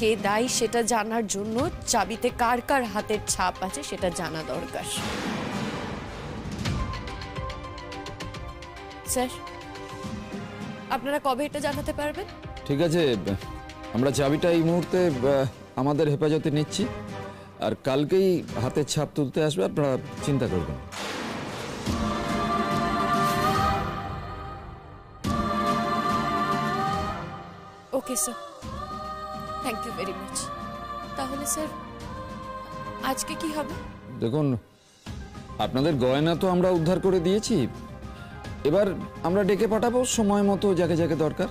কে দায়ী সেটা জানার জন্য চাবিতে কার কার হাতের ছাপ আছে সেটা জানা দরকার। স্যার, আপনারা কবে এটা জানাতে পারবেন? ঠিক আছে, আমরা চাবিটা এই মুহূর্তে আমাদের হেফাজতে নিচ্ছি, আর কালকেই হাতের ছাপ তুলতে আসবে, আপনারা চিন্তা করবেন। Okay sir, thank you very much. তাহলে স্যার আজকে কি হবে? দেখুন, আপনাদের গয়না তো আমরা উদ্ধার করে দিয়েছি, এবার আমরা ডেকে পাঠাবো সময় মতো যাকে যাকে দরকার।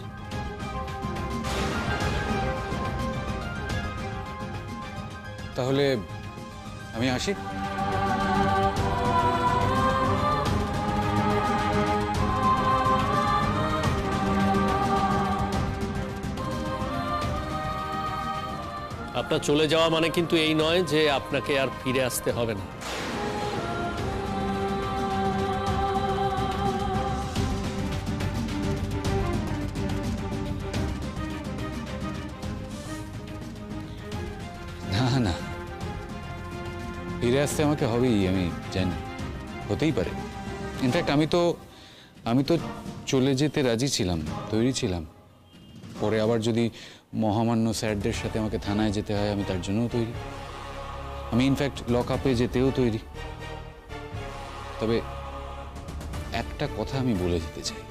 তাহলে আমি আসি। আপনার চলে যাওয়া মানে কিন্তু এই নয় যে আপনাকে আর ফিরে আসতে হবে না। না না, ফিরে আসতে আমাকে হবেই, আমি জানি, হতেই পারে। ইনফ্যাক্ট আমি তো চলে যেতে রাজি ছিলাম, তৈরি ছিলাম। পরে আবার যদি মহামান্য স্যারদের সাথে আমাকে থানায় যেতে হয়, আমি তার জন্যও তৈরি। আমি ইনফ্যাক্ট লক আপে যেতেও তৈরি। তবে একটা কথা আমি বলে যেতে চাই,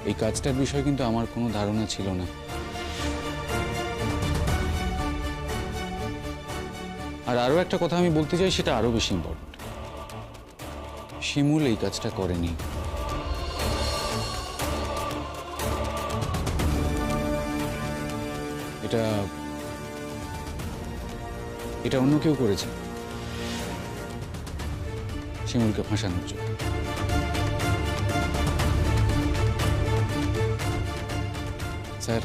এই কাজটার বিষয়ে কিন্তু আমার কোনো ধারণা ছিল না। আর আরো একটা কথা আমি বলতে চাই, সেটা আরো বেশি ইম্পর্টেন্ট। শিমুল এই কাজটা করেনি। এটা অন্য কেউ করেছে, শিমুলকে ফাঁসানোর জন্য। স্যার,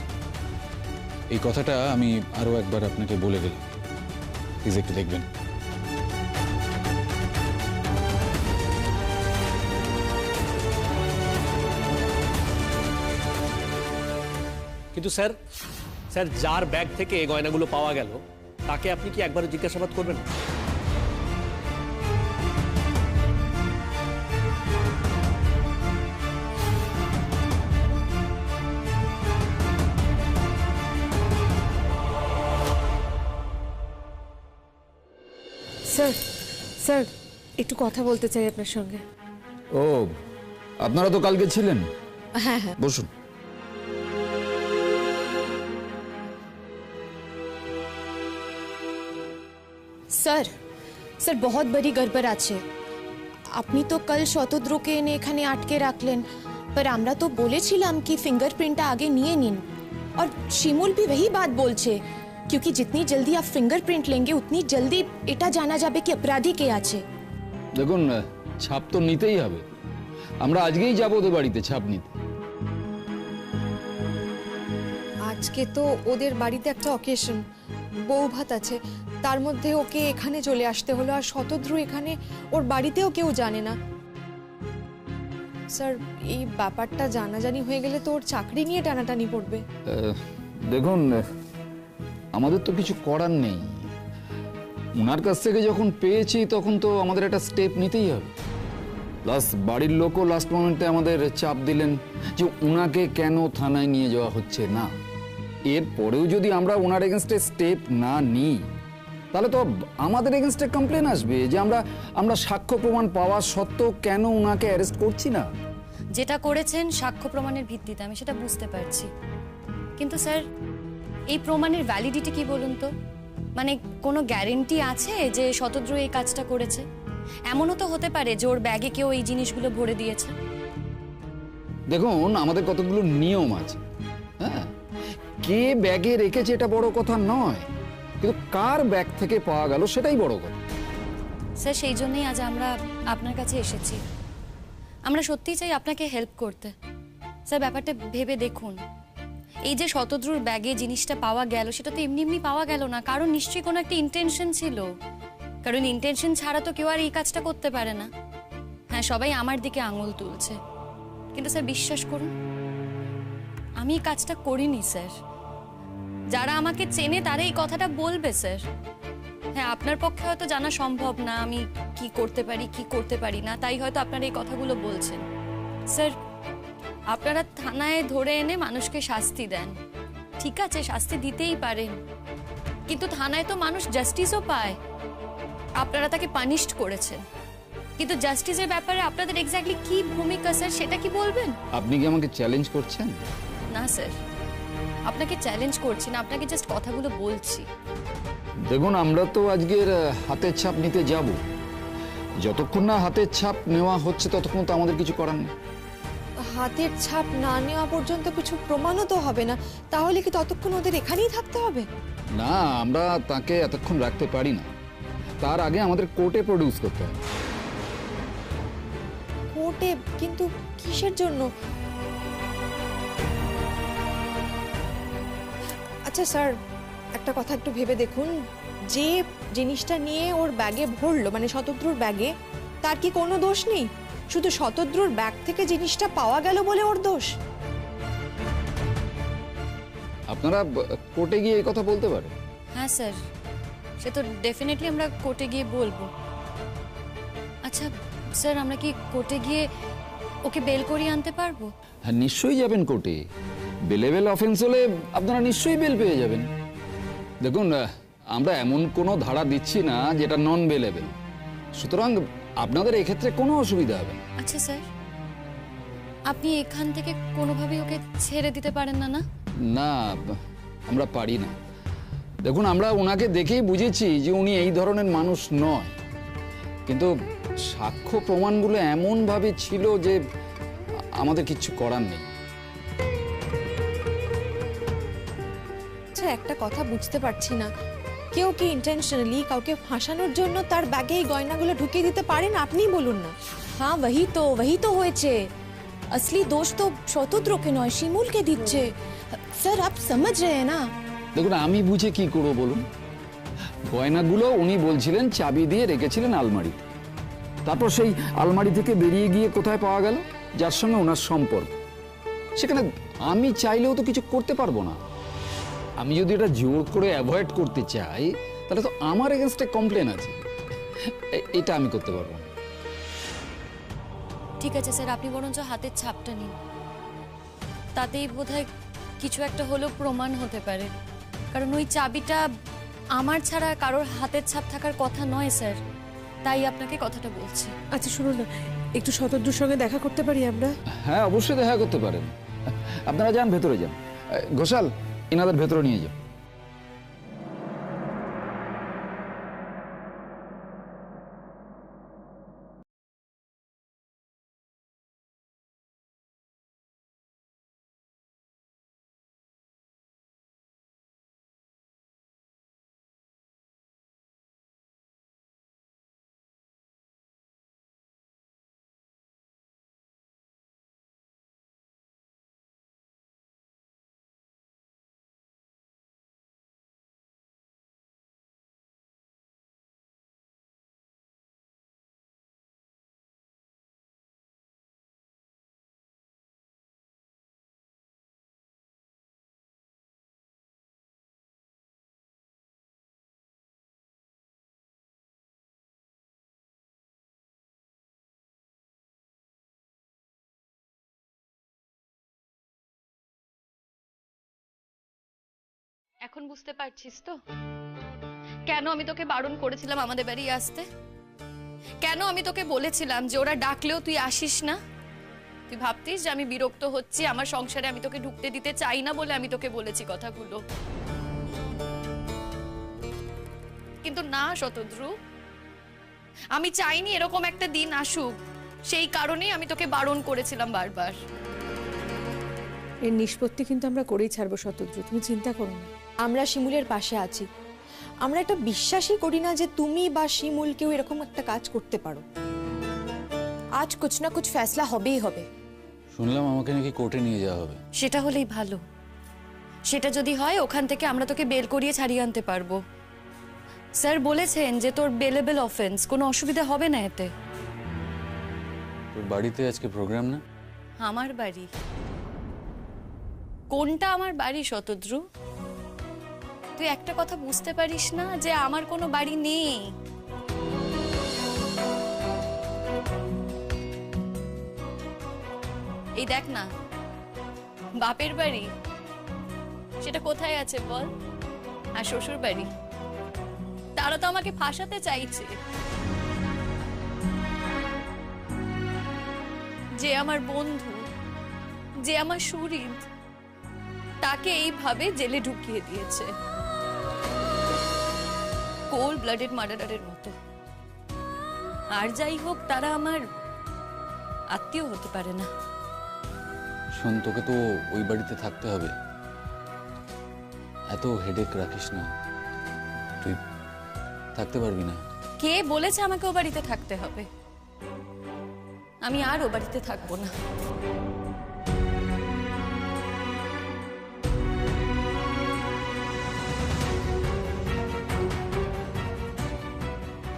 এই কথাটা আমি আরো একবার আপনাকে বলে গেলাম, প্লিজ একটু দেখবেন। কিন্তু স্যার, যার ব্যাগ থেকে এই গয়নাগুলো পাওয়া গেল তাকে আপনি কি একবার জিজ্ঞাসাবাদ করবেন? স্যার, স্যার একটু কথা বলতে চাই আপনার সঙ্গে। ও, আপনারা তো কালকে ছিলেন। হ্যাঁ হ্যাঁ, বসুন। স্যার, স্যার बहुत बड़ी गड़बड़ আছে। আপনি তো কাল শতদ্রুকে এনে এখানে আটকে রাখলেন, पर আমরা তো বলেছিলাম কি फिंगरप्रिंट आगे নিয়ে নিন। और শিমুল भी वही बात বলছে, क्योंकि जितनी जल्दी आप फिंगरप्रिंट लेंगे उतनी जल्दी এটা জানা যাবে কি অপরাধী কে আছে। দেখুন, ছাপ তো নিতেই হবে, আমরা আজকেই যাবো ওদের বাড়িতে ছাপ নিতে। আজকে তো ওদের বাড়িতে একটা অকেশন, বউ ভাত আছে, তার মধ্যে ওকে এখানে চলে আসতে হলো। আর শতদ্রু এখানে, ওর বাড়িতেও কেউ জানে না। স্যার, এই ব্যাপারটা জানাজানি হয়ে গেলে তো ওর চাকরি নিয়ে টানাটানি পড়বে। দেখুন, আমাদের তো কিছু করার নেই, ওনার কাছ থেকে যখন পেয়েছি তখন তো আমাদের একটা স্টেপ নিতেই হবে। প্লাস বাড়ির লোকও লাস্ট মোমেন্টে আমাদের চাপ দিলেন যে ওনাকে কেন থানায় নিয়ে যাওয়া হচ্ছে না। এরপরেও যদি আমরা ওনার এগেনস্টে স্টেপ না নিই, তাহলে তো আমাদের এগেনস্টে কমপ্লেন আসবে যে আমরা সাক্ষ্য প্রমাণ পাওয়া সত্ত্বেও কেন ওনাকে অ্যারেস্ট করছি না। যেটা করেছেন সাক্ষ্য প্রমাণের ভিত্তিতে, আমি সেটা বুঝতে পারছি, কিন্তু স্যার এই প্রমাণের ভ্যালিডিটি কি বলুন তো? মানে কোনো গ্যারেন্টি আছে যে শতদ্রু এই কাজটা করেছে? এমনও তো হতে পারে যে ওর ব্যাগে কেউ এই জিনিসগুলো ভরে দিয়েছে। দেখুন, আমাদের কতগুলো নিয়ম আছে, হ্যাঁ, কে ব্যাগে রেখেছে এটা বড় কথা নয়, কিন্তু কার ব্যাগ থেকে পাওয়া গেল সেটাই বড় কথা। স্যার, সেই জন্যই আজ আমরা আপনার কাছে এসেছি। আমরা সত্যিই চাই আপনাকে হেল্প করতে। স্যার, ব্যাপারটা ভেবে দেখুন, এই যে শতদ্রুর ব্যাগে জিনিসটা পাওয়া গেল, সেটা তো এমনি এমনি পাওয়া গেল না, কারণ নিশ্চয়ই কোনো একটা ইন্টেনশন ছিল। কারণ ইন্টেনশন ছাড়া তো কেউ আর এই কাজটা করতে পারে না। হ্যাঁ, সবাই আমার দিকে আঙুল তুলছে, কিন্তু স্যার বিশ্বাস করুন, আমি এই কাজটা করিনি স্যার। যারা আমাকে চেনে তারা এই কথাটা বলবে স্যার। হ্যাঁ, আপনার পক্ষে হয়তো জানা সম্ভব না আমি কি করতে পারি কি করতে পারি না, তাই হয়তো আপনারা এই কথাগুলো বলছেন। স্যার, আপনারা থানায় ধরে এনে মানুষকে শাস্তি দেন, ঠিক আছে, শাস্তি দিতেই পারেন, কিন্তু থানায় তো মানুষ জাস্টিসও পায়। আপনারা তাকে পানিশড করেছেন, কিন্তু জাস্টিসের ব্যাপারে আপনাদের এক্স্যাক্টলি কি ভূমিকা স্যার সেটা কি বলবেন? আপনি কি আমাকে চ্যালেঞ্জ করছেন? না স্যার, আপনাকে চ্যালেঞ্জ করছি না, আপনাকে জাস্ট কথাগুলো বলছি। দেখুন, আমরা তো আজকের হাতের ছাপ নিতে যাব। যতক্ষণ না হাতের ছাপ নেওয়া হচ্ছে ততক্ষণ তো আমাদের কিছু করার নেই। হাতের ছাপ না নেওয়া পর্যন্ত কিছু প্রমাণও তো হবে না, তাহলে কি ততক্ষণ ওদের এখানেই থাকতে হবে? না, আমরা তাকে এতক্ষণ রাখতে পারি না। তার আগে আমাদের কোর্টে প্রডিউস করতে হবে। কোর্টে? কিন্তু কিসের জন্য? আচ্ছা স্যার, একটা কথা একটু ভেবে দেখুন, যে জিনিসটা নিয়ে ওর ব্যাগে ভরলো, মানে শতদ্রুর ব্যাগে, তার কি কোনো দোষ নেই? শুধু শতদ্রুর ব্যাগ থেকে জিনিসটা পাওয়া গেল বলে ওর দোষ? আপনারা কোর্টে গিয়ে এই কথা বলতে পারেন। হ্যাঁ স্যার, সে তো ডেফিনেটলি আমরা কোর্টে গিয়ে বলবো। আচ্ছা স্যার, আমরা কি কোর্টে গিয়ে ওকে বেল করিয়ে আনতে পারবো? হ্যাঁ, নিশ্চয়ই যাবেন কোর্টে। বেলেবেল অফেন্স হলে আপনারা নিশ্চয়ই বেল পেয়ে যাবেন। দেখুন, আমরা এমন কোনো ধারা দিচ্ছি না যেটা নন বেলেবেল, সুতরাং আপনাদের এক্ষেত্রে কোনো অসুবিধা হবে না। আচ্ছা স্যার, আপনি এখান থেকে কোনোভাবেই ওকে ছেড়ে দিতে পারেন না? না না, আমরা পারি না। দেখুন, আমরা ওনাকে দেখেই বুঝেছি যে উনি এই ধরনের মানুষ নয়, কিন্তু সাক্ষ্য প্রমাণগুলো এমনভাবে ছিল যে আমাদের কিচ্ছু করার নেই। আচ্ছা, একটা কথা বুঝতে পারছি না, কেউ কি ইন্টেনশনালি কাউকে ফাঁসানোর জন্য তার ব্যাগে এই গয়নাগুলো ঢুকিয়ে দিতে পারেন? আপনিই বলুন না। हाँ वही तो হয়েছে। असली दोष तो শতদ্রকে নয়, শিমুলকে দিচ্ছে। স্যার, আপ समझ रहे हैं ना? দেখুন, আমি বুঝে কি করবো বলুন? গয়নাগুলো উনি বলছিলেন চাবি দিয়ে রেখেছিলেন আলমারিতে। তারপর সেই আলমারি থেকে বেরিয়ে গিয়ে কোথায় পাওয়া গেল? যার সঙ্গে ওনার সম্পর্ক, সেখানে আমি চাইলেও তো কিছু করতে পারবো না। আমি যদি এটা জোর করে অ্যাভয়েড করতে চাই তাহলে তো আমার এগেনস্টে কমপ্লেন আছে, এটা আমি করতে পারবো না। ঠিক আছে স্যার, আপনি বরঞ্চ হাতের ছাপটা নিন, তাতেই বোধহয় কিছু একটা হলেও প্রমাণ হতে পারে। কারণ ওই চাবিটা আমার ছাড়া কারোর হাতের ছাপ থাকার কথা নয় স্যার, তাই আপনাকে কথাটা বলছি। আচ্ছা শুনুন না, একটু শতদ্রুর সঙ্গে দেখা করতে পারি আমরা? হ্যাঁ, অবশ্যই দেখা করতে পারেন। আপনারা যান, ভেতরে যান। ঘোষাল, এনাদের ভেতরে নিয়ে যান। এখন বুঝতে পারছিস তো কেন আমি তোকে বারণ করেছিলাম আমাদের বাড়ি আসতে? কেন আমি তোকে বলেছিলাম যে ওরা ডাকলেও তুই আসিস না? তুই ভাবতিস যে আমি বিরক্ত হচ্ছি, আমার সংসারে আমি তোকে ঢুকতে দিতে চাই না বলে আমি তোকে বলেছি কথাগুলো, কিন্তু না শতদ্রু, আমি চাইনি এরকম একটা দিন আসুক, সেই কারণেই আমি তোকে বারণ করেছিলাম বারবার। এর নিষ্পত্তি কিন্তু আমরা করেই ছাড়বো শতদ্রু, তুমি চিন্তা করো না। আমরা শিমুলের পাশে আছি। আমরা এটা বিশ্বাসই করি না যে তুমি বা শিমুল কেউ এরকম একটা কাজ করতে পারো। আজ কুছ না কুছ ফেসলা হবেই হবে। শুনলাম আমাকে নাকি কোর্টে নিয়ে যাওয়া হবে। সেটা হলেই ভালো। সেটা যদি হয় ওখান থেকে আমরা তোকে বেল করিয়ে ছাড়িয়ে আনতে পারবো। স্যার বলেছেন যে তোর বেলেবেল অফেন্স, কোনো অসুবিধা হবে না এতে। তোর বাড়িতে আজকে প্রোগ্রাম না? আমার বাড়ি? কোনটা আমার বাড়ি শতদ্রু? তুই একটা কথা বুঝতে পারিস না যে আমার কোনো বাড়ি নেই? এই দেখ না, বাপের বাড়ি সেটা কোথায় আছে বল? আর শ্বশুর বাড়ি, তারা তো আমাকে ফাঁসাতে চাইছে। যে আমার বন্ধু, যে আমার সুহৃদ, তাকে এইভাবে জেলে ঢুকিয়ে দিয়েছে কোল্ড ব্লাডেড মার্ডারের মতো। আর যাই হোক, তারা আমার আত্মীয় হতে পারে না। শোন, তোকে তো ওই বাড়িতে থাকতে হবে, এত হেডেক রাখিস না, তুই থাকতে পারবি না। কে বলেছে আমাকে ও বাড়িতে থাকতে হবে? আমি আর ও বাড়িতে থাকবো না।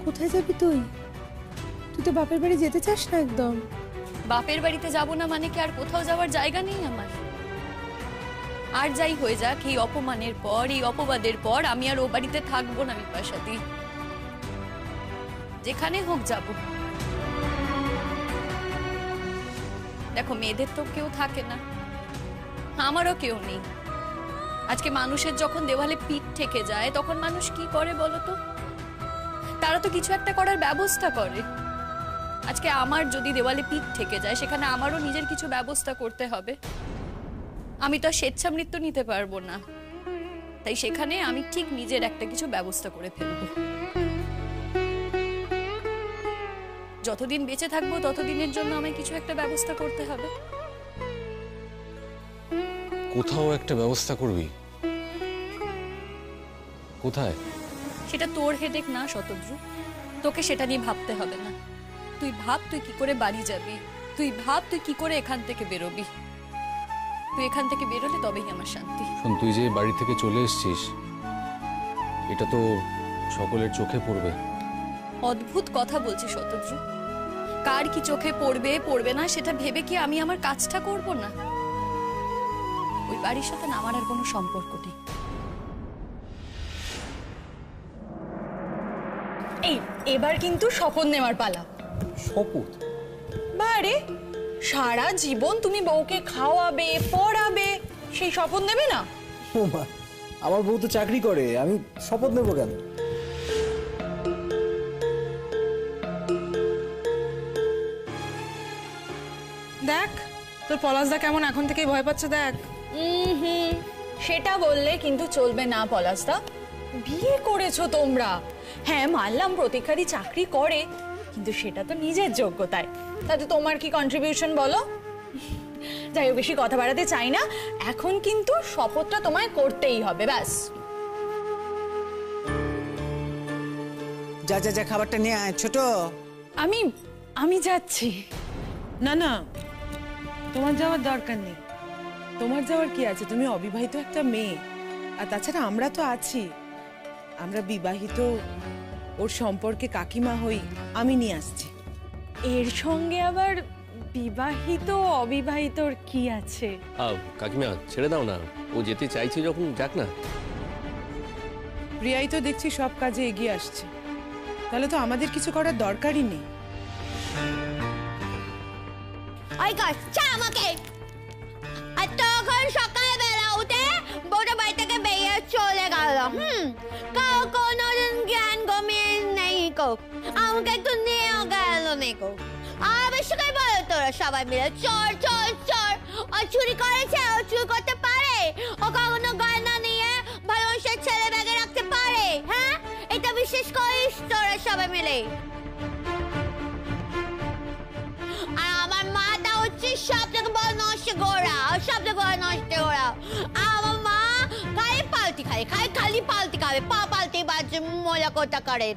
কোথায় যাবি তুই? তুই তো বাপের বাড়ি যেতে চাস না একদম। বাপের বাড়িতে যাব না মানে কি আর কোথাও যাওয়ার জায়গা নেই আমার? আর যাই হয়ে যাক, এই অপমানের পর, এই অপবাদের পর আমি আর ও বাড়িতে থাকবো না বিপাশাদি। যেখানে হোক যাব। দেখো, মেয়েদের তো কেউ থাকে না, আমারও কেউ নেই। আজকে মানুষের যখন দেওয়ালে পিঠ ঠেকে যায়, তখন মানুষ কি করে বলো তো? তারা তো কিছু একটা করার ব্যবস্থা করে। আজকে আমার যদি দেওয়ালে পিঠ ঠেকে যায়, সেখানে আমারও নিজের কিছু ব্যবস্থা করতে হবে। আমি তো স্বেচ্ছা মৃত্যু নিতে পারবো না, তাই সেখানে আমি ঠিক নিজের একটা কিছু ব্যবস্থা করে ফেলবো। যতদিন বেঁচে থাকবো ততদিনের জন্য আমায় কিছু একটা ব্যবস্থা করতে হবে। কোথাও একটা ব্যবস্থা করবি? কোথায়? সেটা তোর হেডেক না শতদ্রু, তোকে সেটা নিয়ে ভাবতে হবে না। তুই ভাব তুই কি করে বাড়ি যাবি, তুই ভাব তুই কি করে এখান থেকে বেরোবি। তুই এখান থেকে বেরোলে তবেই আমার শান্তি। শোন, তুই যে বাড়ি থেকে চলে এসেছিস, এটা তো সকলের চোখে পড়বে। অদ্ভুত কথা বলছি শতদ্রু। কার কি চোখে পড়বে পড়বে না সেটা ভেবে কি আমি আমার কাজটা করব না? ওই বাড়ির সাথে না আমার আর কোনো সম্পর্ক নেই। এই এবার কিন্তু শপথ নেওয়ার পালা। শপথ? বারে, সারা জীবন তুমি বউকে খাওয়াবে পড়াবে, সেই শপথ নেবে না? ও মা, আমার বউ তো চাকরি করে, আমি শপথ নেবো কেন? দেখ তোর পলাশদা কেমন এখন থেকেই ভয় পাচ্ছে, দেখ। সেটা বললে কিন্তু চলবে না পলাশদা। বিয়ে করেছো তোমরা, হ্যাঁ মানলাম প্রতীক্ষারই চাকরি করে, কিন্তু সেটা তো নিজের যোগ্যতায়। তাতে তোমার কি কন্ট্রিবিউশন বলো? যাই হোক, বেশি কথা বাড়াতে চাই না। এখন কিন্তু শপথটা তোমায় করতেই হবে, ব্যাস। যা যা যা, খাবারটা নিয়ে আয় ছোট। আমি যাচ্ছি। না না, তোমার যাওয়ার দরকার নেই। তোমার যাওয়ার কি আছে? তুমি অবিবাহিত একটা মেয়ে, আর তাছাড়া আমরা তো আছি। আমরা বিবাহিত, ওর সম্পর্কে কাকিমা হই, আমি নিয়ে আসছি। এর সঙ্গে আবার বিবাহিত অবিবাহিতর কি আছে? কাকিমা ছেড়ে দাও না, ও যেতে চাইছে যখন যাক না। প্রিয়াই তো দেখছি সব কাজে এগিয়ে আসছে, তাহলে তো আমাদের কিছু করার দরকারই নেই। ওই গাছ চা আমাকে। আর তখন সকালবেলা উঠে বড় বাড়ি থেকে বেরিয়ে চলে গেল। কাউ কোনো জ্ঞান গমিয়ে নেই কো, আমাকে একটু নিয়েও গেল নেই কো। আর বেশি করে বলো তোরা সবাই মিলে চোর চোর চোর। ও চুরি করেছে, ও চুরি করতে পারে, ও কখনো গয়না নিয়ে ভালোবাসার ছেলে ব্যাগে রাখতে পারে? হ্যাঁ, এটা বিশেষ করিস তোরা সবাই মিলে। আর আমার মাটা হচ্ছে সব থেকে বড় নষ্ট গোড়া, সব থেকে বড় নষ্ট গোড়া। আমার মা খালি পাল্টি খায়, খালি পাল্টি খাবে, পা পাল্টি বাজে মজা কোটা করে।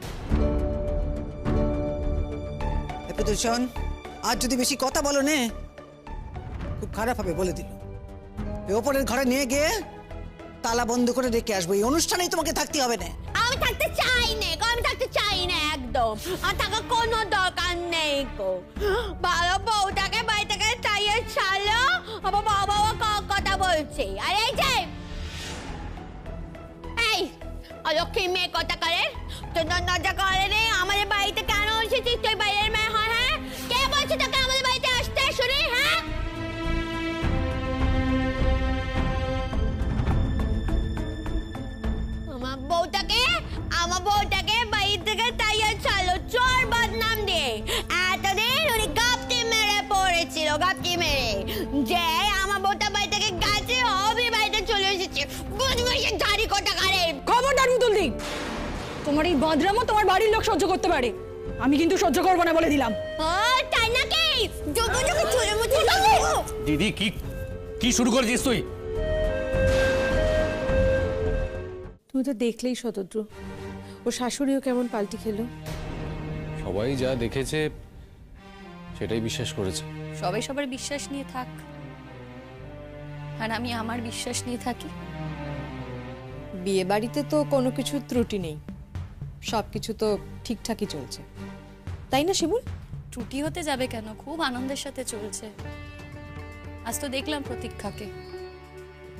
শোন, আর যদি বেশি কথা বলো নে, খুব খারাপ হবে বলে দিল। ওপরের ঘরে নিয়ে গিয়ে তালা বন্ধ করে রেখে আসবো। এই অনুষ্ঠানেই তোমাকে থাকতে হবে না। আমি থাকতে চাই না, আমি থাকতে চাই না একদম। আর থাকার কোনো দরকার নেই গো। ভালো বউটাকে বাড়ি থেকে চাইয়ে ছাড়লো, আবার বাবা কথা বলছে। আর এই যে এই অলক্ষী মেয়ে কথা করে তোর নজর করে রে আমাদের বাড়িতে কেন এসেছিস তুই বাইরের মেয়ে হয় হ্যাঁ কে বলছে তোকে আমাদের বাড়িতে আসতে শুনি হ্যাঁ আমার বউটাকে বাড়ি থেকে তাইয়া চালো চোর বদনাম দিয়ে এতদিন উনি গাপটি মেরে পড়েছিল গাপটি মেরে যে আমার বউটা বাড়ি থেকে গেছে অভি বাড়িতে চলে এসেছে বুঝবুঝের ধারি কোটা করে খবরদার পুতুলদি, তোমার এই বদরামো তোমার বাড়ির লোক সহ্য করতে পারে, আমি কিন্তু সহ্য করবো না বলে দিলাম। ও তাই নাকি যোগ যোগ চলে মুছে দিদি কি কি শুরু করেছিস তুই? তুমি তো দেখলেই শতদ্রু, ও শাশুড়িও কেমন পাল্টি খেলো। সবাই যা দেখেছে সেটাই বিশ্বাস করেছে। সবাই সবার বিশ্বাস নিয়ে থাক, আর আমি আমার বিশ্বাস নিয়ে থাকি। বিয়ে বাড়িতে তো কোনো কিছু ত্রুটি নেই, সবকিছু তো ঠিকঠাকই চলছে, তাই না শিমুল? ত্রুটি হতে যাবে কেন, খুব আনন্দের সাথে চলছে। আজ তো দেখলাম প্রতীক্ষাকে,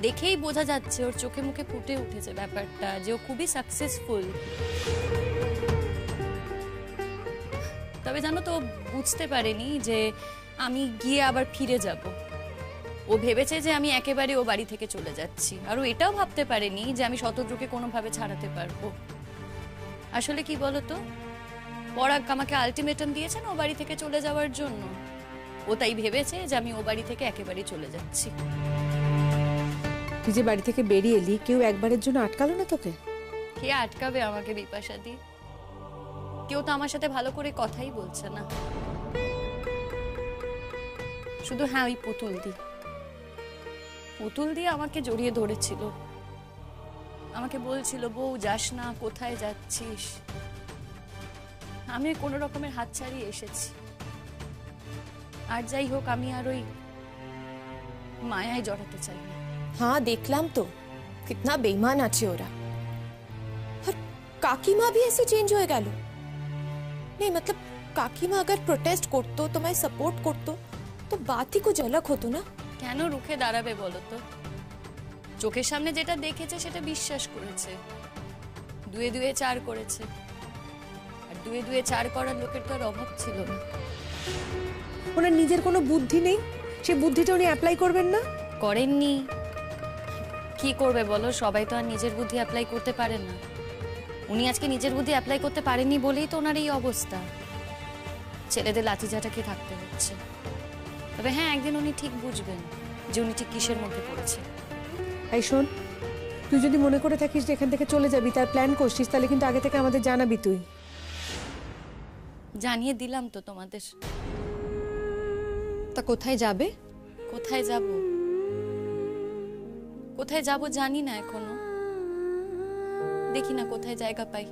দেখেই বোঝা যাচ্ছে ওর চোখে মুখে ফুটে উঠেছে ব্যাপারটা যে ও খুবই সাকসেসফুল। তবে জানো তো বুঝতে পারেনি যে আমি গিয়ে আবার ফিরে যাব। ও ভেবেছে যে আমি একেবারে ও বাড়ি থেকে চলে যাচ্ছি, আর ও এটাও ভাবতে পারেনি যে আমি শতদ্রুকে কোনোভাবে ছাড়াতে পারবো। আসলে কি বলতো, পরাগ আমাকে আলটিমেটাম দিয়েছেন ও বাড়ি থেকে চলে যাওয়ার জন্য। ও তাই ভেবেছে যে আমি ও বাড়ি থেকে একেবারে চলে যাচ্ছি। তুই যে বাড়ি থেকে বেরিয়ে এলি, কেউ একবারের জন্য আটকালো না তোকে? কে আটকাবে আমাকে বিপাশা দি? কেউ তো আমার সাথে ভালো করে কথাই বলছে না। শুধু হ্যাঁ ওই পুতুল দি আমাকে জড়িয়ে ধরেছিল, আমাকে বলছিল বউ যাস না, কোথায় যাচ্ছিস। আমি কোনো রকমের হাত ছাড়িয়ে এসেছি। আর যাই হোক, আমি আর ওই মায়ায় জড়াতে চাই না। हाँ देखलाम तो कितना बेईमान আছে ওরা। और কাকিমা भी ऐसे चेंज হয়ে গেল। नहीं मतलब কাকিমা अगर प्रोटेस्ट করতো, তোমায় সাপোর্ট করতো, তো बात ही कुछ अलग হতো না। কেন রুখে দাঁড়াবে বলো তো? চোখের সামনে যেটা দেখেছে সেটা বিশ্বাস করেছে, দুয়ে দুয়ে চার করেছে। আর দুয়ে দুয়ে চার করার লোকের তো আর অভাব ছিল না। ওনার নিজের কোনো বুদ্ধি নেই, সে বুদ্ধিটা উনি অ্যাপ্লাই করবেন না? করেননি, কি করবে বলো? সবাই তো আর নিজের বুদ্ধি অ্যাপ্লাই করতে পারে না। উনি আজকে নিজের বুদ্ধি অ্যাপ্লাই করতে পারেননি বলেই তো ওনার এই অবস্থা। ছেলেদের লাঠিচাটাকে থাকতে হচ্ছে। তবে হ্যাঁ, একদিন উনি ঠিক বুঝবেন যে উনি ঠিক কিসের মধ্যে পড়েছে। এই শোন, তুই যদি মনে করে থাকিস যে এখান থেকে চলে যাবি, তার প্ল্যান করছিস, তাহলে কিন্তু আগে থেকে আমাদের জানাবি। তুই জানিয়ে দিলাম তো তোমাদের। তা কোথায় যাবে? কোথায় যাব? কোথায় যাব জানি না এখনো, দেখি না কোথায় জায়গা পাই।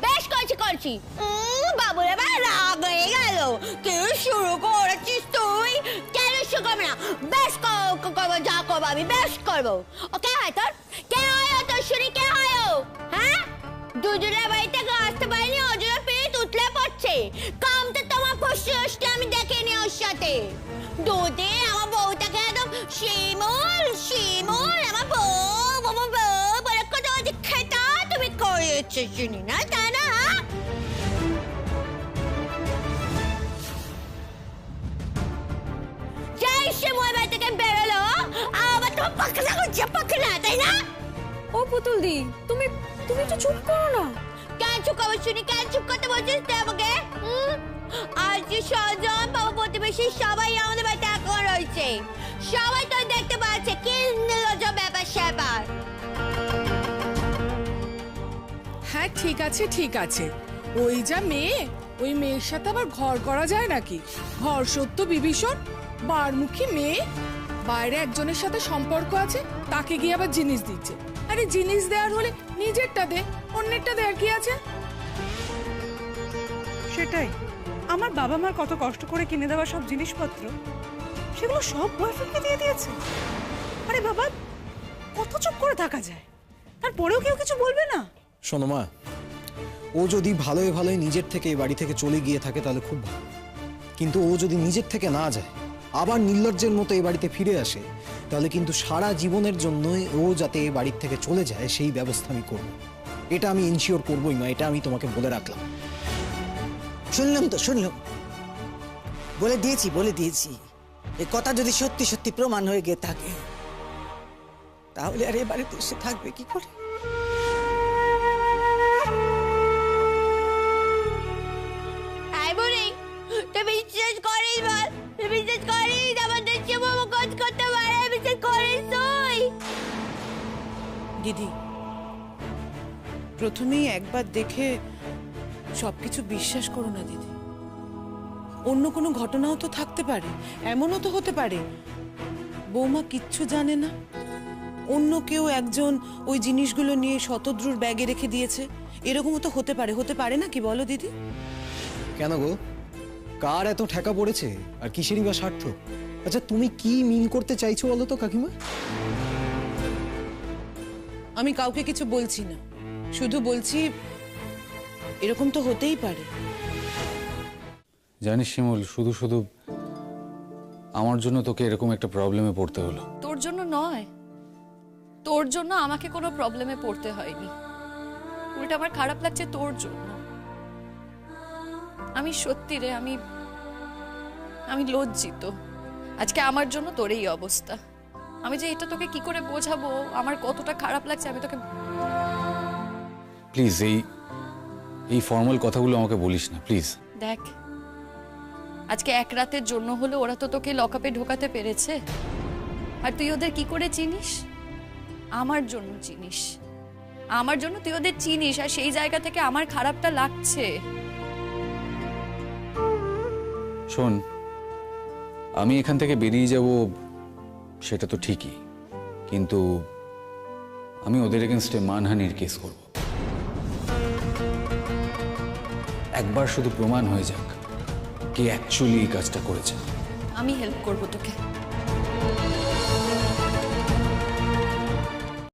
বেশ করছি বাবুর এবার রাগ হয়ে গেল। কেউ শুরু করেছিস তুই, কেন শুরু করবে না? বেশ করবো, যা করবো আমি বেশ করবো। ও কে হয় তোর? কে হয় তোর? শুনি কে হয়? হ্যাঁ, দুজনের বাড়ি থেকে আসতে পারিনি, ওজনের পেয়ে তুতলে পড়ছে। কাম তো তোমার ফসে আসতে আমি দেখিনি ওর সাথে। দুদিন আমার বউটাকে একদম শিমুল আমার বউ বলে কথা বলছে, খেতা তুমি করেছো শুনি না, তাই না? যাই শিমুল বাড়ি থেকে বেরোলো, আবার তোমার পাখনা করছে, পাখনা, তাই না? ও পুতুল দি, তুমি একটু চুপ করো না। কেন চুপ করবো শুনি? কেন চুপ করতে বলছিস তুই আমাকে? আজ যে স্বজন বাবা প্রতিবেশী সবাই আমাদের বাড়িতে এখন রয়েছে, সবাই তো দেখতে পাচ্ছে কি নির্লজ্জ ব্যাপার স্যাপার। হ্যাঁ ঠিক আছে, ওই যা মেয়ে, ওই মেয়ের সাথে আবার ঘর করা যায় নাকি? ঘর সত্য বিভীষণ, বারমুখী মেয়ে, বাইরে একজনের সাথে সম্পর্ক আছে, তাকে গিয়ে আবার জিনিস দিচ্ছে। আরে জিনিস দেওয়ার হলে নিজেরটা দে, অন্যেরটা দেওয়ার কি আছে? সেটাই, আমার বাবা মার কত কষ্ট করে কিনে দেওয়া সব জিনিসপত্র, সেগুলো সব বয়ফ্রেন্ডকে দিয়ে দিয়েছে। আরে বাবা, কত চুপ করে থাকা যায়? তারপরেও কেউ কিছু বলবে না? শোনো মা, ও যদি ভালোই নিজের থেকে এই বাড়ি থেকে চলে গিয়ে থাকে তাহলে খুব ভালো, কিন্তু ও যদি নিজের থেকে না যায় আবার নির্লজ্জের মতো এ বাড়িতে ফিরে আসে, তাহলে কিন্তু সারা জীবনের জন্য ও যাতে এ বাড়ির থেকে চলে যায় সেই ব্যবস্থা আমি করব। এটা আমি ইনশিওর করবোই মা, এটা আমি তোমাকে বলে রাখলাম। শুনলাম তো, শুনলাম, বলে দিয়েছি এই কথা যদি সত্যি সত্যি প্রমাণ হয়ে গিয়ে থাকে, তাহলে আর এ বাড়িতে এসে থাকবে কি করে? আই বলি, তুই বিশ্বাস করিস বল? তুই বিশ্বাস করিস আমাদের শিববাবু কাজ করতে পারে? বিশ্বাস করিস তুই? দিদি, প্রথমেই একবার দেখে সবকিছু বিশ্বাস করো না দিদি। অন্য কোনো ঘটনাও তো থাকতে পারে, এমনও তো হতে পারে বৌমা কিচ্ছু জানে না, অন্য কেউ একজন ওই জিনিসগুলো নিয়ে শতদ্রুর ব্যাগে রেখে দিয়েছে। এরকমও তো হতে পারে না কি বলো দিদি? কেন গো, কার এত ঠেকা পড়েছে আর কিসেরই বা স্বার্থ? আচ্ছা তুমি কি মিন করতে চাইছো বলো তো কাকিমা? আমি কাউকে কিছু বলছি না, শুধু বলছি এরকম তো হতেই পারে। জানিস শিমুল, শুধু শুধু আমার জন্য তোকে এরকম একটা প্রবলেমে পড়তে হলো। তোর জন্য নয়, তোর জন্য আমাকে কোনো প্রবলেমে পড়তে হয়নি, উল্টা আমার খারাপ লাগছে তোর জন্য। আমি সত্যি রে, আমি লজ্জিত আজকে আমার জন্য তোর এই অবস্থা। আমি যে এটা তোকে কি করে বোঝাবো আমার কতটা খারাপ লাগছে, আমি তোকে প্লিজ এই ফর্মাল কথাগুলো আমাকে বলিস না প্লিজ। দেখ, আজকে এক রাতের জন্য হলো ওরা তো তোকে লকআপে ঢোকাতে পেরেছে, আর তুই ওদের কি করে চিনিস? আমার জন্য চিনিস, আমার জন্য তুই ওদের চিনিস, আর সেই জায়গা থেকে আমার খারাপটা লাগছে। শোন, আমি এখান থেকে বেরিয়ে যাব সেটা তো ঠিকই, কিন্তু আমি ওদের এগেনস্টে মানহানির কেস করব। একবার শুধু প্রমাণ হয়ে যাক কে অ্যাকচুয়ালি এই কাজটা করেছে। আমি হেল্প করব তোকে।